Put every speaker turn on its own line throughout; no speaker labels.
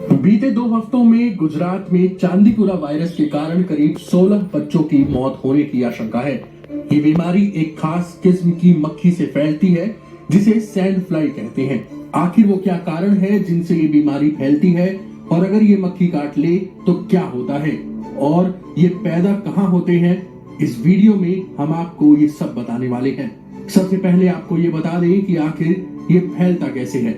बीते 2 हफ्तों में गुजरात में चांदीपुरा वायरस के कारण करीब 16 बच्चों की मौत होने की आशंका है। ये बीमारी एक खास किस्म की मक्खी से फैलती है जिसे सैंड फ्लाई कहते हैं। आखिर वो क्या कारण है जिनसे ये बीमारी फैलती है और अगर ये मक्खी काट ले तो क्या होता है और ये पैदा कहाँ होते हैं, इस वीडियो में हम आपको ये सब बताने वाले हैं। सबसे पहले आपको ये बता दें कि आखिर ये फैलता कैसे है।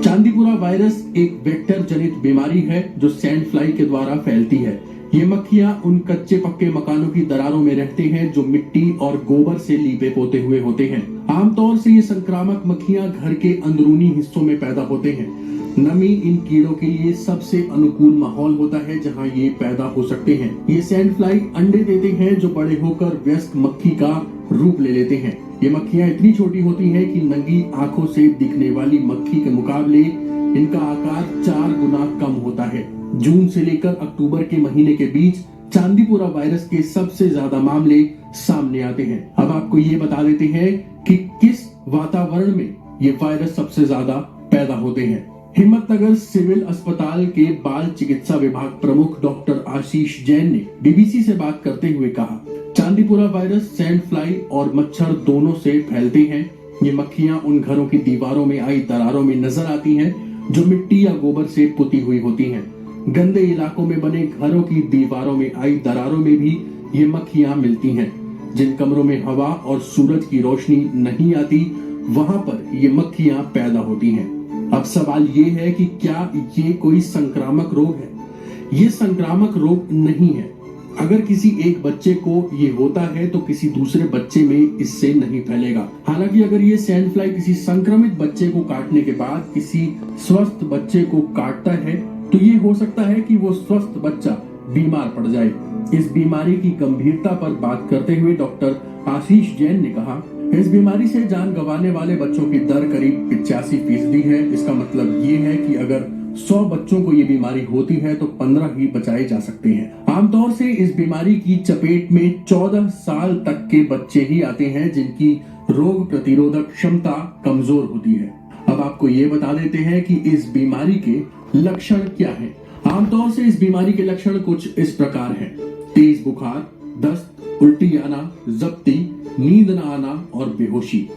चांदीपुरा वायरस एक वेक्टर जनित बीमारी है जो सैंड फ्लाई के द्वारा फैलती है। ये मक्खियां उन कच्चे पक्के मकानों की दरारों में रहते हैं जो मिट्टी और गोबर से लीपे पोते हुए होते हैं। आमतौर से ये संक्रामक मक्खियां घर के अंदरूनी हिस्सों में पैदा होते हैं। नमी इन कीड़ों के लिए सबसे अनुकूल माहौल होता है जहां ये पैदा हो सकते हैं। ये सैंड फ्लाई अंडे देते हैं जो बड़े होकर वयस्क मक्खी का रूप ले लेते हैं। ये मक्खियां इतनी छोटी होती हैं कि नंगी आंखों से दिखने वाली मक्खी के मुकाबले इनका आकार 4 गुना कम होता है। जून से लेकर अक्टूबर के महीने के बीच चांदीपुरा वायरस के सबसे ज्यादा मामले सामने आते हैं। अब आपको ये बता देते हैं कि किस वातावरण में ये वायरस सबसे ज्यादा पैदा होते हैं। हिम्मतनगर सिविल अस्पताल के बाल चिकित्सा विभाग प्रमुख डॉक्टर आशीष जैन ने बीबीसी से बात करते हुए कहा, चांदीपुरा वायरस सैंड फ्लाई और मच्छर दोनों से फैलते हैं। ये मक्खियां उन घरों की दीवारों में आई दरारों में नजर आती हैं जो मिट्टी या गोबर से पुती हुई होती हैं। गंदे इलाकों में बने घरों की दीवारों में आई दरारों में भी ये मक्खियां मिलती हैं। जिन कमरों में हवा और सूरज की रोशनी नहीं आती वहां पर ये मक्खियां पैदा होती हैं। अब सवाल ये है कि क्या ये कोई संक्रामक रोग है? ये संक्रामक रोग नहीं है। अगर किसी एक बच्चे को ये होता है तो किसी दूसरे बच्चे में इससे नहीं फैलेगा। हालांकि अगर ये सैंड फ्लाई किसी संक्रमित बच्चे को काटने के बाद किसी स्वस्थ बच्चे को काटता है तो ये हो सकता है कि वो स्वस्थ बच्चा बीमार पड़ जाए। इस बीमारी की गंभीरता पर बात करते हुए डॉक्टर आशीष जैन ने कहा, इस बीमारी से जान गंवाने वाले बच्चों की दर करीब 85% है। इसका मतलब ये है कि अगर 100 बच्चों को ये बीमारी होती है तो 15 ही बचाए जा सकते हैं। आमतौर से इस बीमारी की चपेट में 14 साल तक के बच्चे ही आते हैं जिनकी रोग प्रतिरोधक क्षमता कमजोर होती है। अब आपको ये बता देते हैं कि इस बीमारी के लक्षण क्या हैं। आमतौर से इस बीमारी के लक्षण कुछ इस प्रकार हैं: तेज बुखार, दस्त, उल्टी आना, जब्ती, नींद न आना और बेहोशी।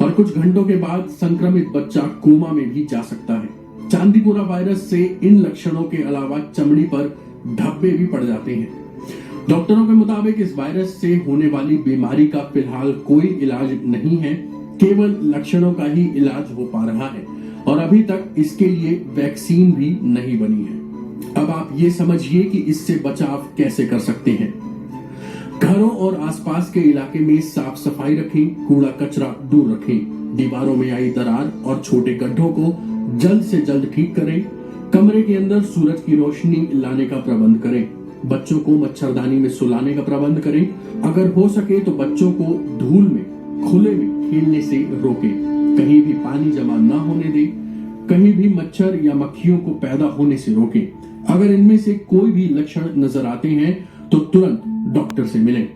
और कुछ घंटों के बाद संक्रमित बच्चा कोमा में भी जा सकता है। चांदीपुरा वायरस से इन लक्षणों के अलावा चमड़ी पर धब्बे भी पड़ जाते हैं। डॉक्टरों के मुताबिक इस वायरस से होने वाली बीमारी का फिलहाल कोई इलाज नहीं है, केवल लक्षणों का ही इलाज हो पा रहा है और अभी तक इसके लिए वैक्सीन भी नहीं बनी है। अब आप ये समझिए कि इससे बचाव कैसे कर सकते हैं। घरों और आसपास के इलाके में साफ सफाई रखें, कूड़ा कचरा दूर रखें, दीवारों में आई दरार और छोटे गड्ढों को जल्द से जल्द ठीक करें। कमरे के अंदर सूरज की रोशनी लाने का प्रबंध करें। बच्चों को मच्छरदानी में सुलाने का प्रबंध करें। अगर हो सके तो बच्चों को धूल में खुले में खेलने से रोकें। कहीं भी पानी जमा न होने दें। कहीं भी मच्छर या मक्खियों को पैदा होने से रोकें। अगर इनमें से कोई भी लक्षण नजर आते हैं तो तुरंत डॉक्टर से मिलें।